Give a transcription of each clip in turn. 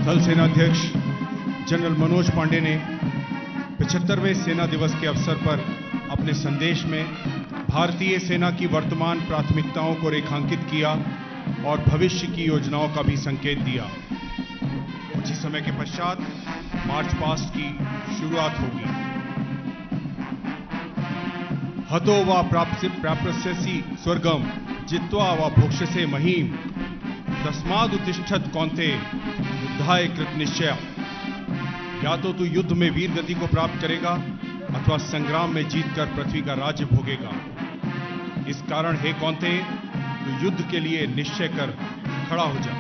थल सेनाध्यक्ष जनरल मनोज पांडे ने 75वें सेना दिवस के अवसर पर अपने संदेश में भारतीय सेना की वर्तमान प्राथमिकताओं को रेखांकित किया और भविष्य की योजनाओं का भी संकेत दिया। कुछ ही समय के पश्चात मार्च पास्ट की शुरुआत होगी। हतो वा प्राप्स्यसि स्वर्गम जित्वा वा भोक्ष्यसे महीम तस्मादुत्तिष्ठत कौन्तेय युद्धाय कृत निश्चय। या तो तू युद्ध में वीर गति को प्राप्त करेगा अथवा संग्राम में जीतकर पृथ्वी का राज्य भोगेगा। इस कारण हे कौन्तेय, तू युद्ध के लिए निश्चय कर खड़ा हो जा।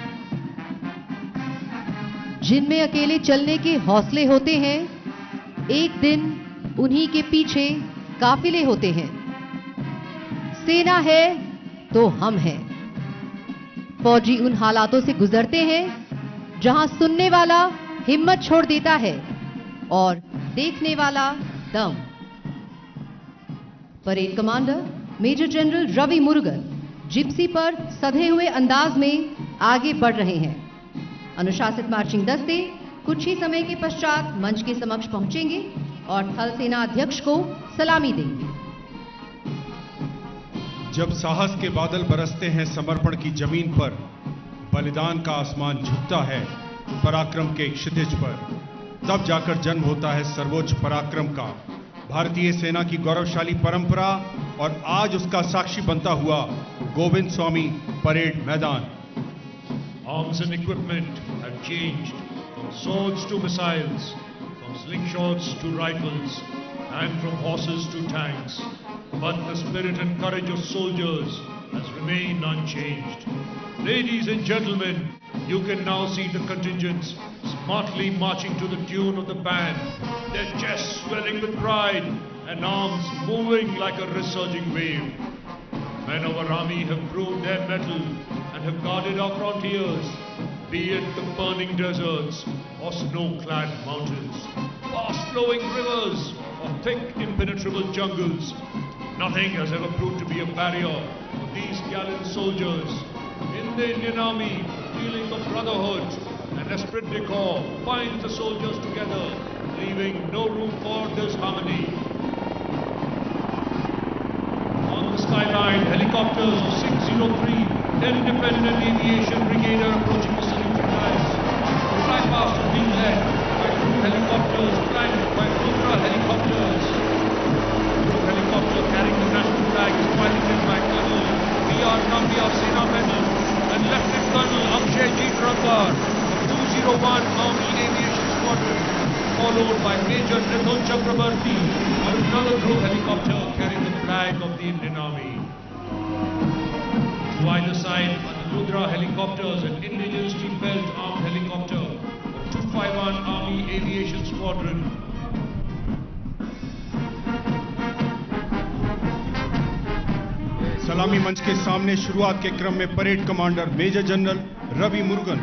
जिनमें अकेले चलने के हौसले होते हैं, एक दिन उन्हीं के पीछे काफिले होते हैं। सेना है तो हम हैं। फौजी उन हालातों से गुजरते हैं जहां सुनने वाला हिम्मत छोड़ देता है और देखने वाला दम। Parade commander major general Ravi Murugan gypsy पर सधे हुए अंदाज में आगे बढ़ रहे हैं। अनुशासित मार्चिंग दस्ते कुछ ही समय के पश्चात मंच के समक्ष पहुंचेंगे और थल सेना अध्यक्ष को सलामी देंगे। जब साहस के बादल बरसते हैं समर्पण की जमीन पर, बलिदान का आसमान झुकता है पराक्रम के क्षितिज पर, तब जाकर जन्म होता है सर्वोच्च पराक्रम का। भारतीय सेना की गौरवशाली परंपरा और आज उसका साक्षी बनता हुआ गोविंद स्वामी परेड मैदान। Arms and equipment have changed from swords to missiles, from slingshots to rifles, and from horses to tanks. But the spirit and courage of soldiers has remained unchanged. Ladies and gentlemen, you can now see the contingents smartly marching to the tune of the band, their chests swelling with pride and arms moving like a resurging wave. Men of our army have proved their mettle and have guarded our frontiers, be it the burning deserts or snow-clad mountains, fast-flowing rivers or thick impenetrable jungles. Nothing has ever proved to be a barrier for these gallant soldiers. In the Indian Army, the feeling of brotherhood and esprit de corps binds the soldiers together, leaving no room for disharmony. On the skyline, helicopters of 603, 10 Independent Aviation Brigade are approaching the saluting lines. The flypast is being led by 2 helicopters flanked by Cobra helicopters. Helicopter carrying the national flag is piloted by Colonel B.R. Nambi of Sena Medal and Lieutenant Colonel Akshay G. Rangar of 201 Army Aviation Squadron, followed by Major Nithun Chakrabarti on another group helicopter carrying the flag of the Indian Army. To either side are the Rudra helicopters and Indigenous Team Belt armed helicopter of 251 Army Aviation Squadron. सलामी मंच के सामने शुरुआत के क्रम में parade commander major general Ravi Murugan.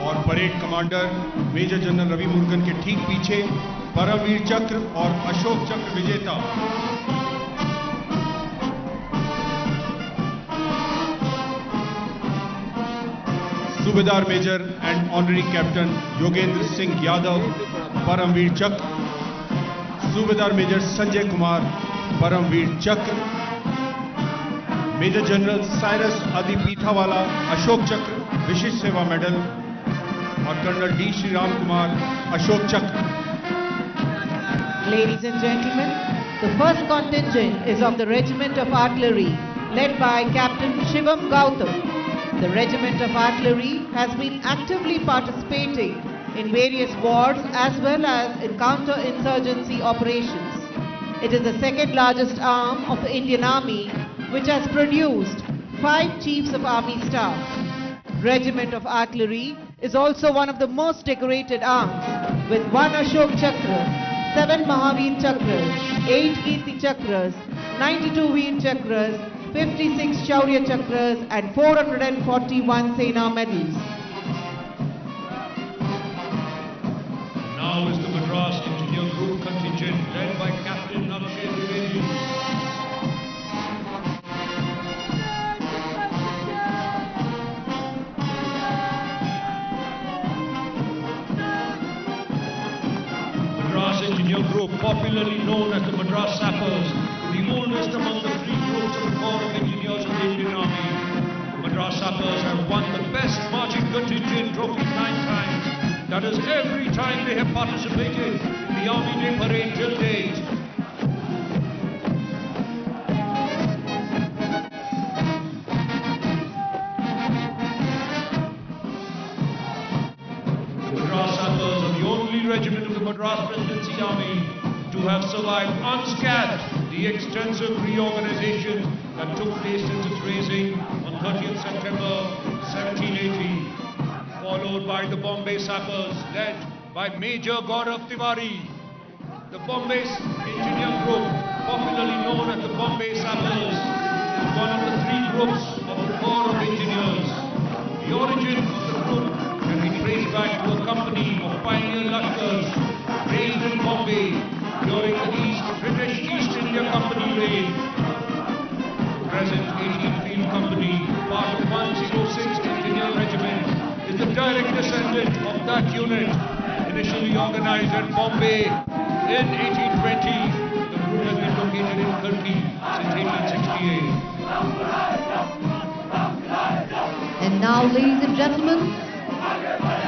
और parade commander major general Ravi Murugan के ठीक पीछे परमवीर चक्र और अशोक चक्र विजेता सूबेदार major and honorary captain Yogendra Singh Yadav Param चक्र, सूबेदार मेजर संजय कुमार परमवीर चक्र, मेजर जनरल साइरस आदि पीठावाला अशोक चक्र विशिष्ट सेवा मेडल और कर्नल डी श्री राम कुमार अशोक चक्र। Ladies and gentlemen, the first contingent is of the Regiment of Artillery led by Captain Shivam Gautam. The Regiment of Artillery has been actively participating in various wars as well as in counter-insurgency operations. It is the second largest arm of the Indian Army, which has produced 5 Chiefs of Army Staff. Regiment of Artillery is also one of the most decorated arms, with 1 Ashok Chakra, 7 Mahavir Chakras, 8 Kirti Chakras, 92 Veer Chakras, 56 Shaurya Chakras and 441 Sena medals. Now is the Madras Engineer Group contingent led by Captain Nakshay Trivedi. Madras Engineer Group, popularly known as the Madras Sappers, the oldest among the three groups of the Corps of Engineers of the Indian Army. The Madras Sappers have won the best marching contingent trophy 9 times. That is, every time they have participated in the Army Day Parade till date. The Madras Sappers are the only regiment of the Madras Presidency Army to have survived unscathed the extensive reorganization that took place since its raising on 30th September 1780, followed by the Bombay Sappers led by Major Gaurav Tiwari. The Bombay Engineer Group, popularly known as the Bombay Sappers, is one of the three groups of the Corps of Engineers. The origin of the group can be traced back to a company of pioneer Lashkars raised in Bombay during the British East India Company raid. The present 18th Field Company, part of 106th Engineer Regiment, is the direct descendant of that unit, initially organized at Bombay in 1820. The group has been located in Turkey since 1868. And now, ladies and gentlemen,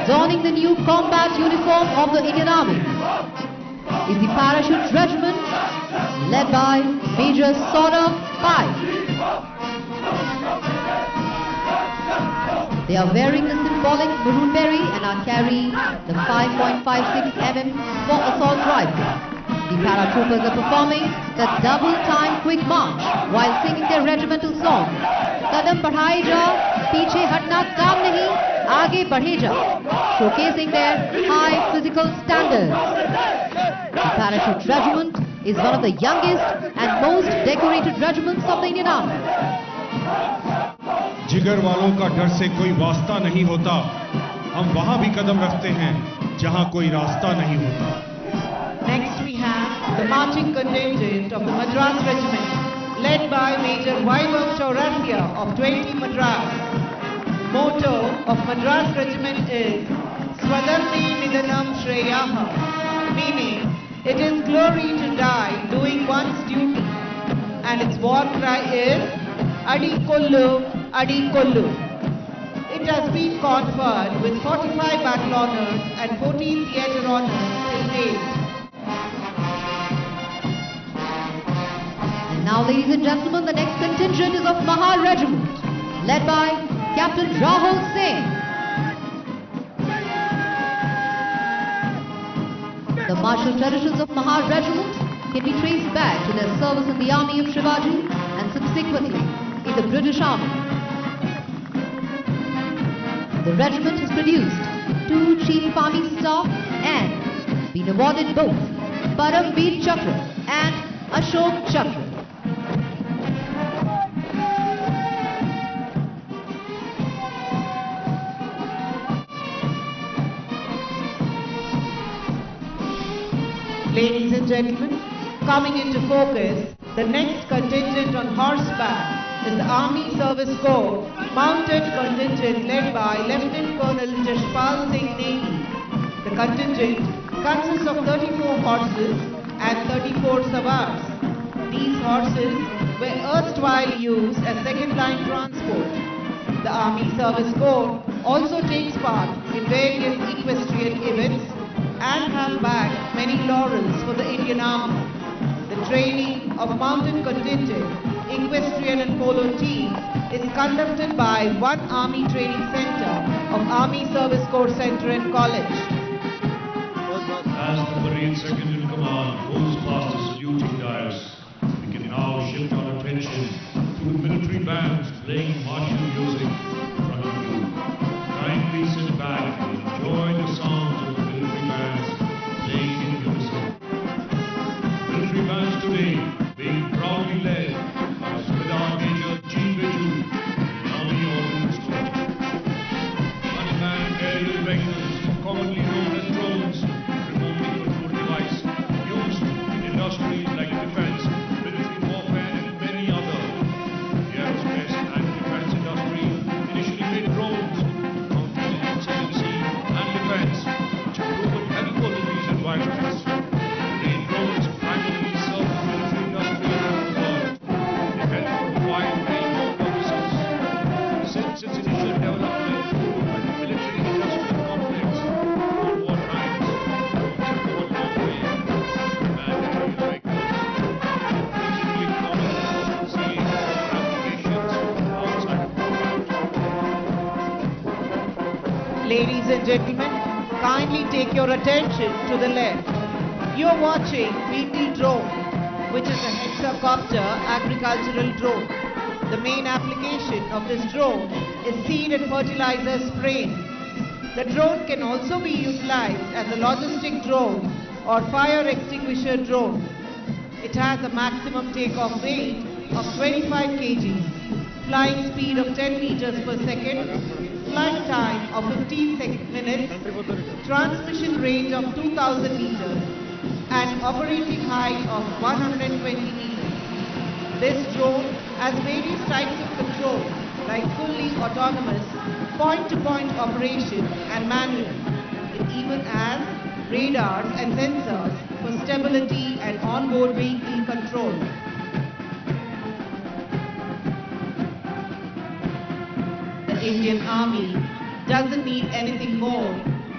donning the new combat uniform of the Indian Army is the Parachute Regiment led by Major Saurabh Pai. They are wearing the symbolic maroon berry and are carrying the 5.56 mm for assault rifle. The paratroopers are performing the double time quick march while singing their regimental song. Kadam बढ़ाए जा, पीछे हटना काम नहीं, आगे बढ़े जा, showcasing their high physical standards. The Parachute Regiment is one of the youngest and most decorated regiments of the Indian Army. जिगर वालों का डर से कोई वास्ता नहीं होता, हम वहां भी कदम रखते हैं जहां कोई रास्ता नहीं होता. Next we have the marching contingent of the Madras Regiment, led by Major Vaibhav Chaurasia of 20 Madras. Motto of Madras Regiment is Swadharmi Nidanam Shreyaha, meaning it is glory to die doing one's duty, and its war cry is Adi Kollu, Adi Kollu. It has been conferred with 45 battle honors and 14 theatre honors till date. And now, ladies and gentlemen, the next contingent is of Mahar Regiment, led by Captain Rahul Singh. The martial traditions of Mahar Regiment can be traced back to their service in the army of Shivaji and subsequently in the British Army. The regiment has produced 2 Chief of Army Staff and been awarded both Param Veer Chakra and Ashok Chakra. Ladies and gentlemen, coming into focus, the next contingent on horseback is the Army Service Corps mounted contingent led by Lieutenant Colonel Jashpal Singh Negi. The contingent consists of 34 horses and 34 savars. These horses were erstwhile used as second-line transport. The Army Service Corps also takes part in various equestrian events and have bagged many laurels for the Indian Army. The training of mounted contingent, equestrian and polo teams is conducted by one Army Training Center of Army Service Corps Center and College. As the Marine Second in Command goes past the saluting dais, we can now shift our attention to the military bands playing martial music in front of you. Kindly sit back and enjoy the sounds of the military bands playing in unison. Military bands today being proudly led by Subedar Major Jindabad, the Army Ordnance Corps. Unmanned aerial vehicles, commonly known as drones, remotely controlled Ladies and gentlemen, kindly take your attention to the left. You're watching Hind drone, which is a hexacopter agricultural drone. The main application of this drone is seed and fertilizer spraying. The drone can also be utilized as a logistic drone or fire extinguisher drone. It has a maximum takeoff weight of 25 kg, flying speed of 10 meters per second, flight time of 15 minutes, transmission range of 2000 meters, and operating height of 120 meters. This drone has various types of control like fully autonomous, point-to-point operation and manual. It even has radars and sensors for stability and onboard vehicle control. The Indian Army doesn't need anything more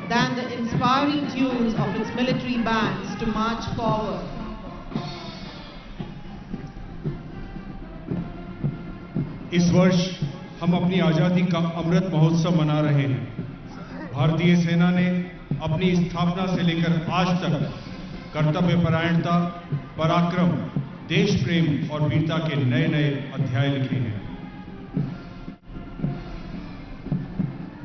than the inspiring tunes of its military bands to march forward. इस वर्ष हम अपनी आजादी का अमृत महोत्सव मना रहे हैं। भारतीय सेना ने अपनी स्थापना से लेकर आज तक कर्तव्य परायणता, पराक्रम, देश प्रेम और वीरता के नए नए अध्याय लिखे हैं।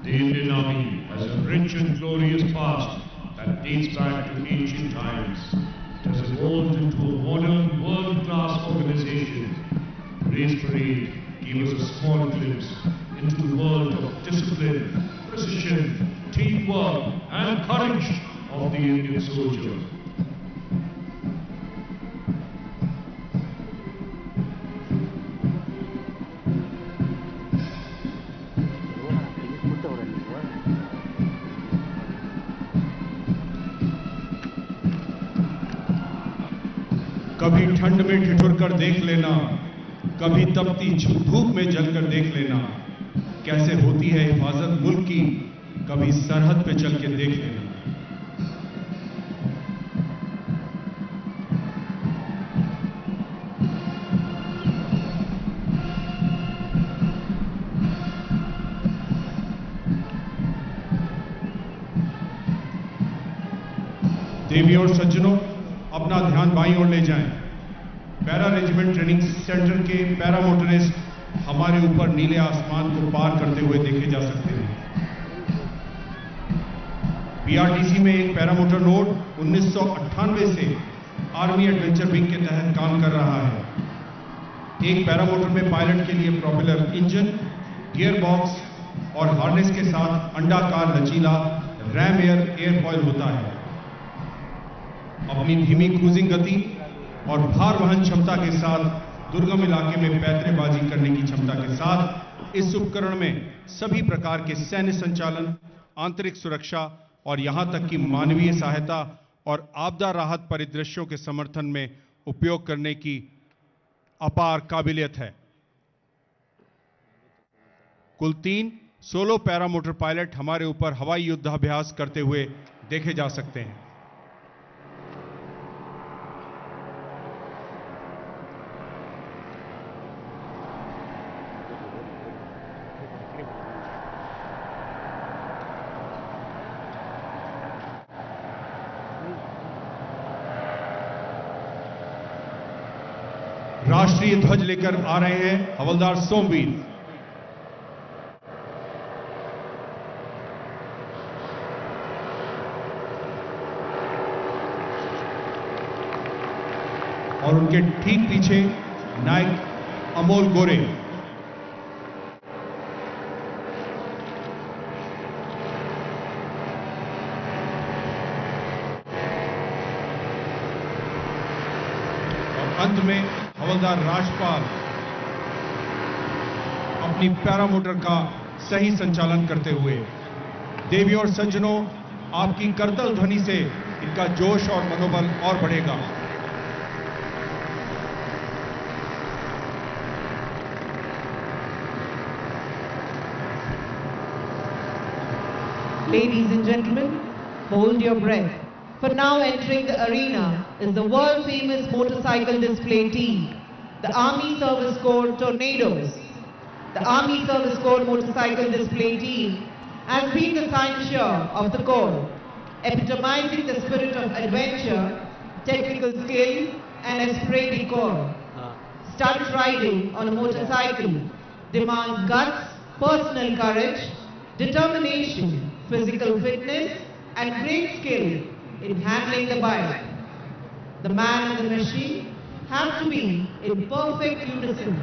The Indian Army has a rich and glorious past that dates back to ancient times. It has evolved into a modern, world-class organization. Race Parade gave us a small glimpse into the world of discipline, precision, teamwork and courage of the Indian soldier. कभी ठंड में ठिठुर कर देख लेना, कभी तपती धूप में जलकर देख लेना, कैसे होती है हिफाजत मुल्क की, कभी सरहद पे चल के देख लेना। देवियों और सज्जनों, अपना ध्यान बाईं ओर ले जाएं। पैरा रेजिमेंट ट्रेनिंग सेंटर के पैरा मोटरिस्ट हमारे ऊपर नीले आसमान को पार करते हुए देखे जा सकते हैं। पीआरटीसी में एक पैरा मोटर नोड 1998 से आर्मी एडवेंचर विंग के तहत काम कर रहा है। एक पैरा मोटर में पायलट के लिए प्रोपेलर इंजन, गियर बॉक्स और हार्नेस के साथ अंडाकार लचीला रैम एयरफॉयल होता है। अपनी धीमी क्रूजिंग गति और भार वहन क्षमता के साथ दुर्गम इलाके में पैंतरेबाजी करने की क्षमता के साथ इस उपकरण में सभी प्रकार के सैन्य संचालन, आंतरिक सुरक्षा और यहां तक कि मानवीय सहायता और आपदा राहत परिदृश्यों के समर्थन में उपयोग करने की अपार काबिलियत है। कुल 3 सोलो पैरा मोटर पायलट हमारे ऊपर हवाई युद्धाभ्यास करते हुए देखे जा सकते हैं। राष्ट्रीय ध्वज लेकर आ रहे हैं हवलदार सोमवीर। और उनके ठीक पीछे नायक अमोल गोरे। और अंत में हवलदार राजपाल अपनी पैरामोटर का सही संचालन करते हुए। देवियों और सज्जनों, आपकी करतल ध्वनि से इनका जोश और मनोबल और बढ़ेगा। Ladies and gentlemen, hold your breath. For now entering the arena is the world-famous motorcycle display team, the Army Service Corps Tornadoes. The Army Service Corps motorcycle display team has been the cynosure of the Corps, epitomizing the spirit of adventure, technical skill, and esprit de corps. Stunt riding on a motorcycle demands guts, personal courage, determination, physical fitness, and great skill in handling the bike. The man and the machine have to be in perfect unison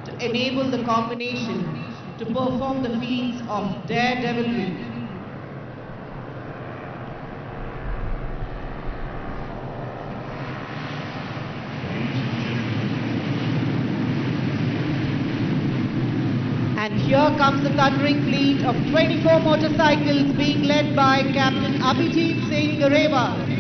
to enable the combination to perform the feats of daredevilry. And here comes the thundering fleet of 24 motorcycles being led by Captain Abhijit Singh Gareva.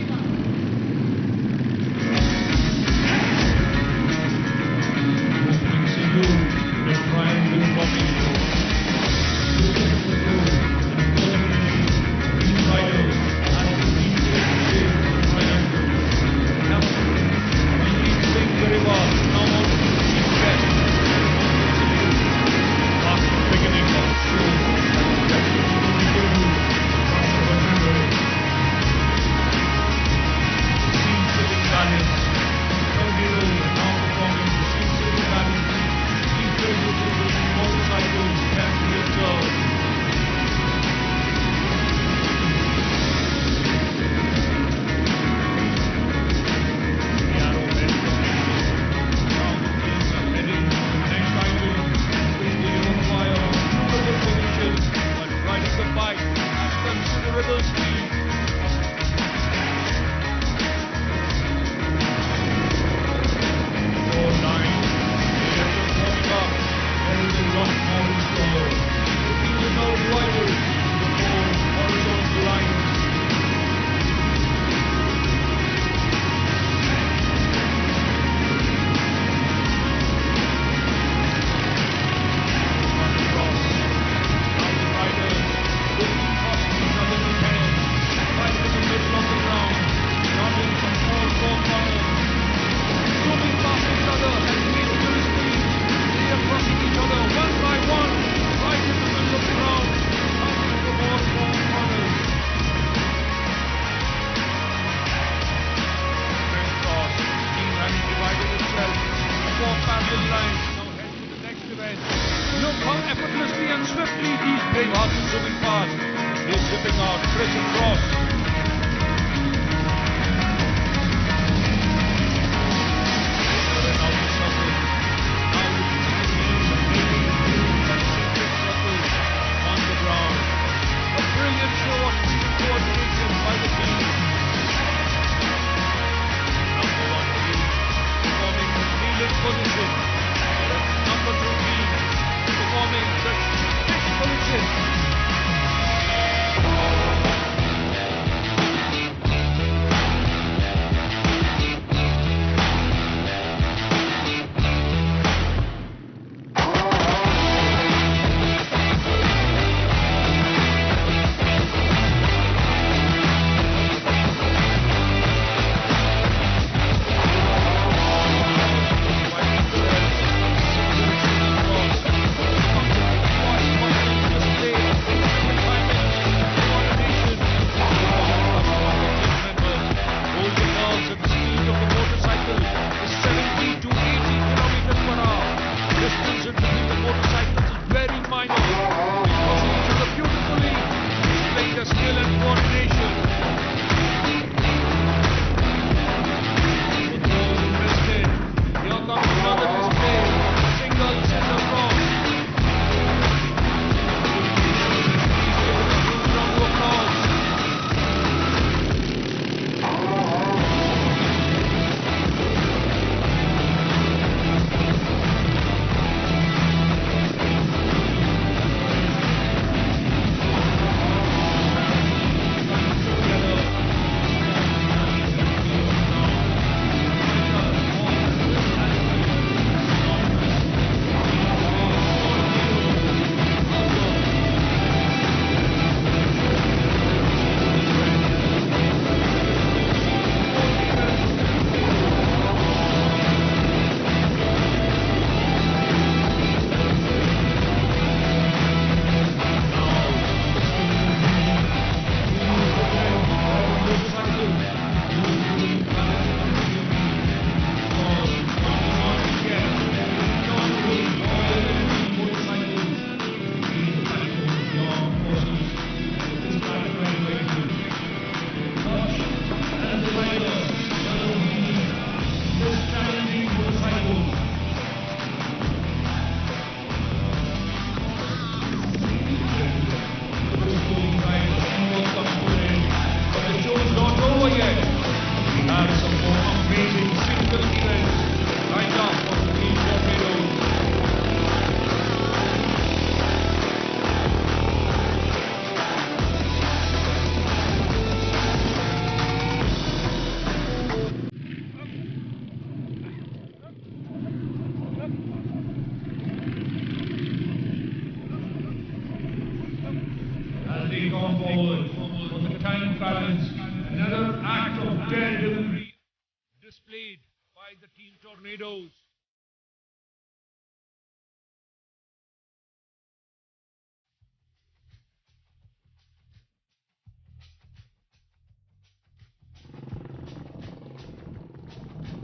displayed by the Team Tornadoes.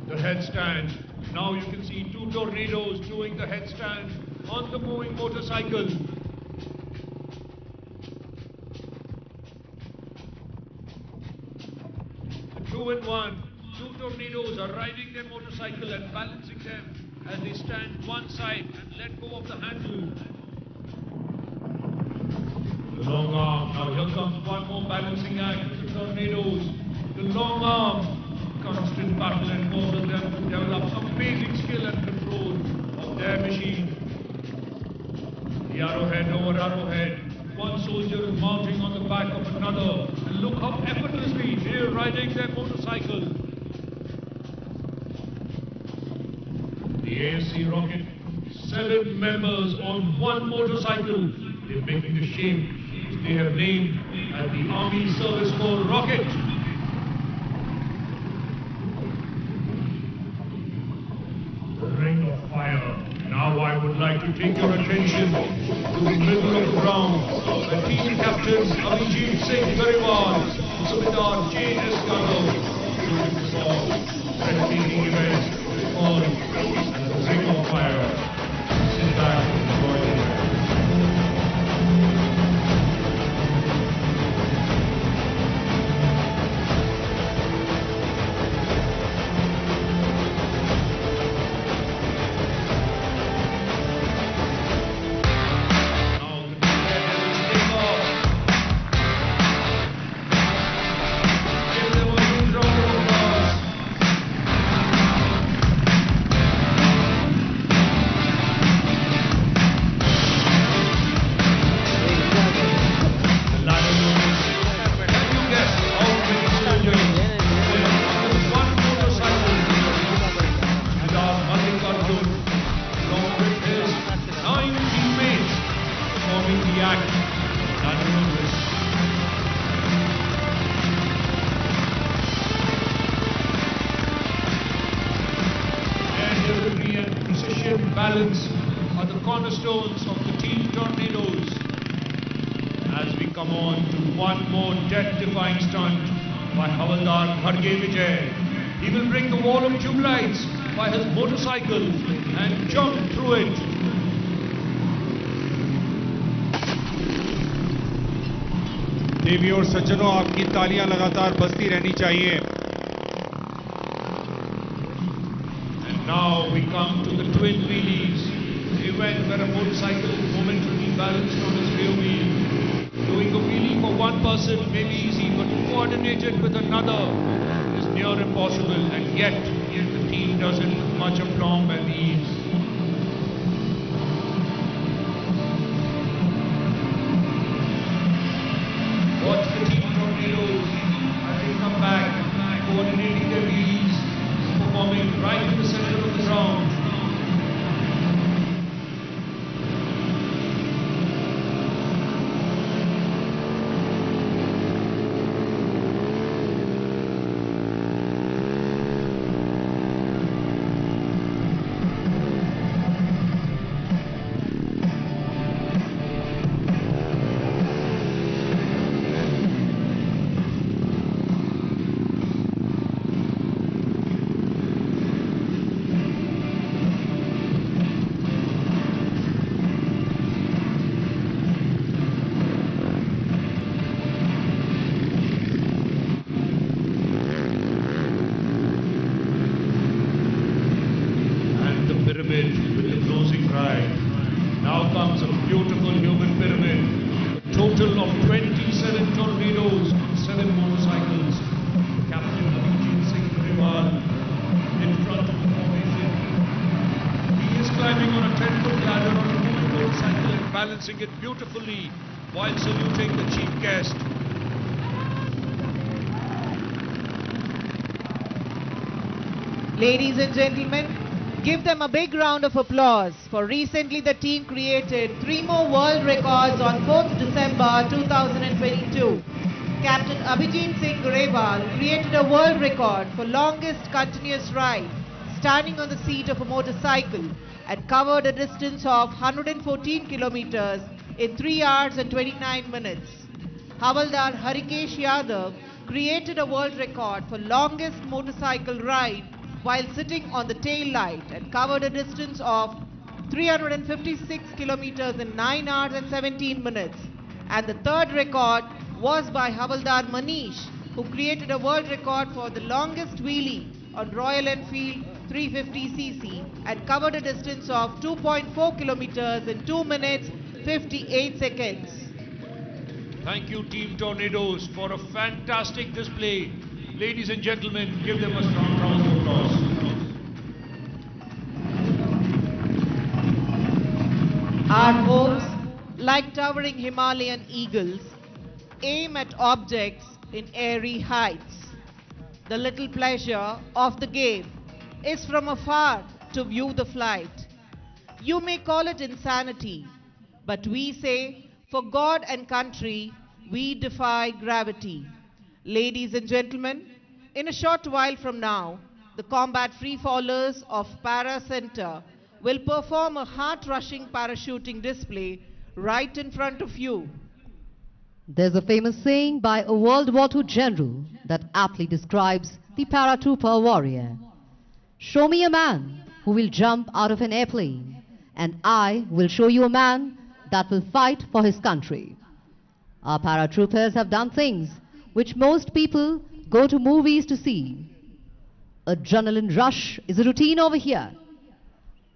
The headstand. Now you can see two tornadoes doing the headstand on the moving motorcycle. The 2-in-1. Two tornadoes are riding their motorcycle and balancing them as they stand one side and let go of the handle. The long arm. Now here comes one more balancing act with the tornadoes. The long arm. Constant battle and causes them to develop amazing skill and control of their machine. The arrowhead over arrowhead. One soldier is mounting on the back of another, and look how effortlessly they are riding their motorcycle. The ASC rocket, 7 members on one motorcycle. They're making the shape which they have named as the Army Service Corps rocket. Ring of fire. Now I would like to take your attention to the middle of the ground. The team captain Abhijit Singh Gariwal, Subedar J.S. Yadav, during this breathtaking event called the Ring of Fire. Sit back and enjoy the event. Balance are the cornerstones of the Team Tornadoes. As we come on to one more death-defying stunt by Havaldar Bharge Vijay. He will bring the wall of tube lights by his motorcycle and jump through it. देवियों और सज्जनों, आपकी तालियां लगातार बजती रहनी चाहिए. Now we come to the twin wheelies, the event where a motorcycle is momentarily balanced on its rear wheel. Doing a wheelie for one person may be easy, but to coordinate it with another is near impossible, and yet the team does it with much aplomb and ease. Watch the Team Tornadoes as they come back, coordinating their wheelies, performing right in the center of the ground. Pyramid with the closing ride. Now comes a beautiful human pyramid. A total of 27 tornadoes on 7 motorcycles. Captain Abhijit Singh Gariwal in front of the formation. He is climbing on a 10-foot ladder on a moving motorcycle and balancing it beautifully while saluting the chief guest. Ladies and gentlemen, give them a big round of applause, for recently the team created 3 more world records on 4th December 2022. Captain Abhijit Singh Grewal created a world record for longest continuous ride, standing on the seat of a motorcycle, and covered a distance of 114 kilometers in 3 hours and 29 minutes. Havaldar Harikesh Yadav created a world record for longest motorcycle ride while sitting on the tail light and covered a distance of 356 kilometers in 9 hours and 17 minutes. And the third record was by Havaldar Manish, who created a world record for the longest wheelie on Royal Enfield 350cc and covered a distance of 2.4 kilometers in 2 minutes 58 seconds. Thank you, Team Tornadoes, for a fantastic display. Ladies and gentlemen, give them a strong round of applause. Our hopes, like towering Himalayan eagles, aim at objects in airy heights. The little pleasure of the game is from afar to view the flight. You may call it insanity, but we say, for God and country, we defy gravity. Ladies and gentlemen, in a short while from now, the combat freefallers of Para Center will perform a heart-rushing parachuting display right in front of you. There's a famous saying by a World War II general that aptly describes the paratrooper warrior. Show me a man who will jump out of an airplane, and I will show you a man that will fight for his country. Our paratroopers have done things which most people go to movies to see. Adrenaline rush is a routine over here.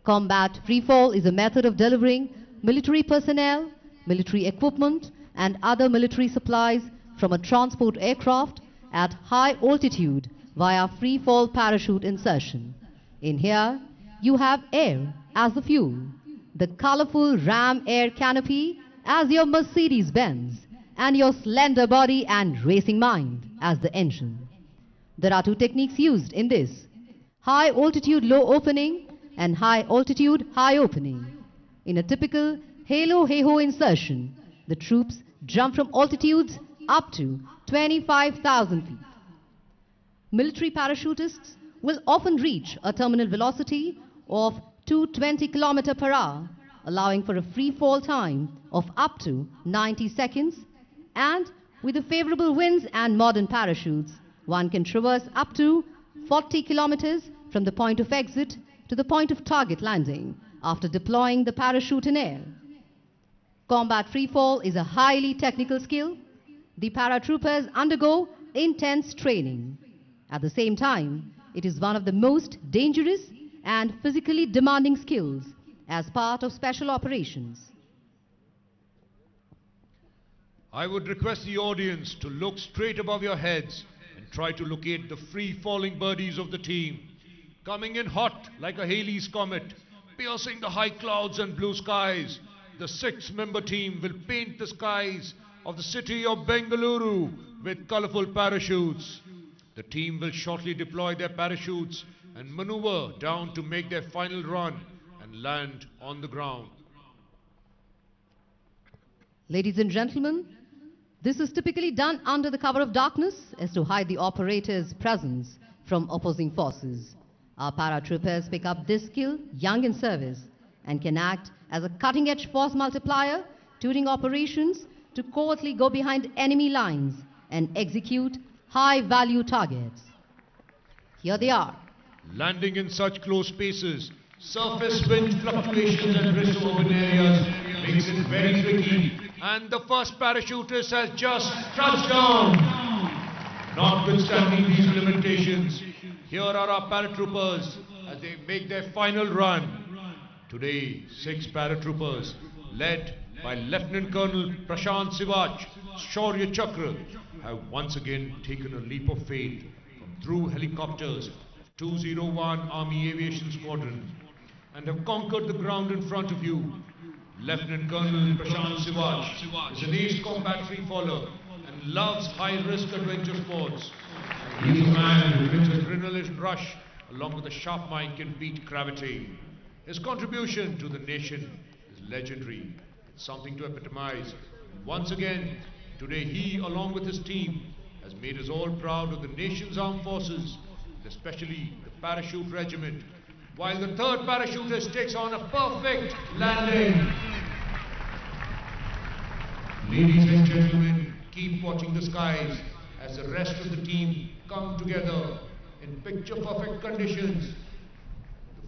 Combat freefall is a method of delivering military personnel, military equipment, and other military supplies from a transport aircraft at high altitude via freefall parachute insertion. In here, you have air as the fuel, the colorful Ram air canopy as your Mercedes-Benz, and your slender body and racing mind as the engine. There are two techniques used in this: high altitude low opening and high altitude high opening. In a typical halo-hey-ho insertion, the troops jump from altitudes up to 25,000 feet. Military parachutists will often reach a terminal velocity of 220 km per hour, allowing for a free fall time of up to 90 seconds, and with the favorable winds and modern parachutes, one can traverse up to 40 kilometers from the point of exit to the point of target landing after deploying the parachute in air. Combat freefall is a highly technical skill. The paratroopers undergo intense training. At the same time, it is one of the most dangerous and physically demanding skills as part of special operations. I would request the audience to look straight above your heads and try to locate the free-falling birdies of the team. Coming in hot like a Halley's Comet, piercing the high clouds and blue skies, the 6-member team will paint the skies of the city of Bengaluru with colorful parachutes. The team will shortly deploy their parachutes and maneuver down to make their final run and land on the ground. Ladies and gentlemen, this is typically done under the cover of darkness as to hide the operator's presence from opposing forces. Our paratroopers pick up this skill young in service and can act as a cutting-edge force multiplier during operations to covertly go behind enemy lines and execute high-value targets. Here they are. Landing in such close spaces, surface wind fluctuations and risk of open areas makes it very tricky, and the first parachutist has just touched down. Notwithstanding these limitations, here are our paratroopers as they make their final run. Today, 6 paratroopers, led by Lieutenant Colonel Prashant Sivaj, Shaurya Chakra, have once again taken a leap of faith from through helicopters 201 Army Aviation Squadron and have conquered the ground in front of you. Lieutenant Colonel Prashant Sivaj is an ace combat freefaller and loves high-risk adventure sports. He is a man who gets adrenaline rush along with a sharp mind can beat gravity. His contribution to the nation is legendary. It's something to epitomize. Once again, Today he, along with his team, has made us all proud of the nation's armed forces, especially the parachute regiment, while the 3rd parachutist takes on a perfect landing. Ladies and gentlemen, keep watching the skies as the rest of the team come together in picture-perfect conditions.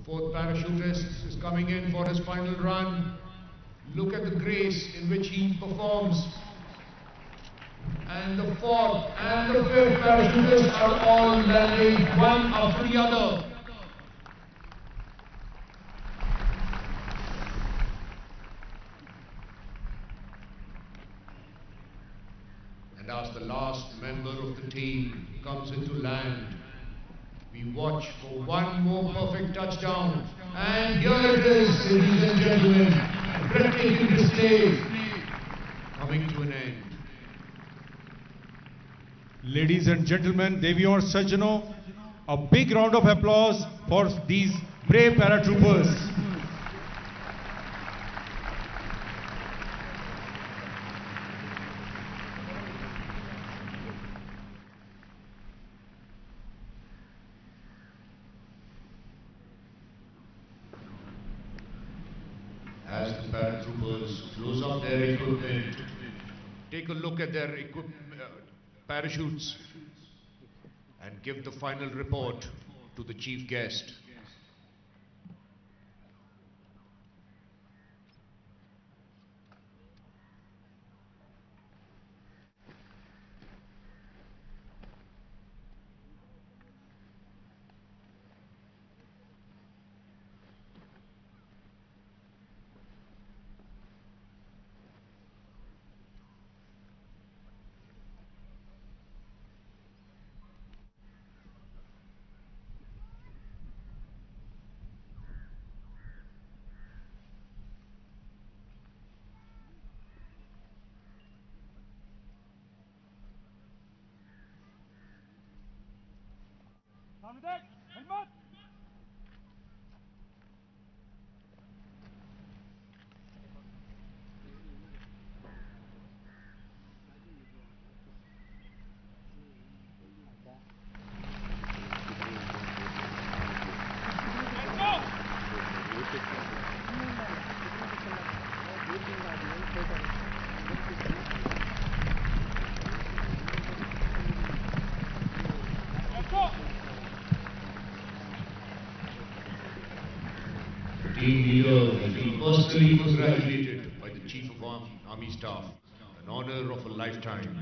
The 4th parachutist is coming in for his final run. Look at the grace in which he performs. And the 4th and the 5th parachutists are all landing one after the other. And as the last member of the team comes into land, we watch for one more perfect touchdown. And here it is, ladies and gentlemen, a breathtaking display coming to an end. Ladies and gentlemen, Deviyon और सज्जनों, a big round of applause for these brave paratroopers. As the paratroopers close up their equipment, take a look at their parachutes and give the final report to the chief guest. Team leader has been personally congratulated by the Chief of Army Staff, an honor of a lifetime.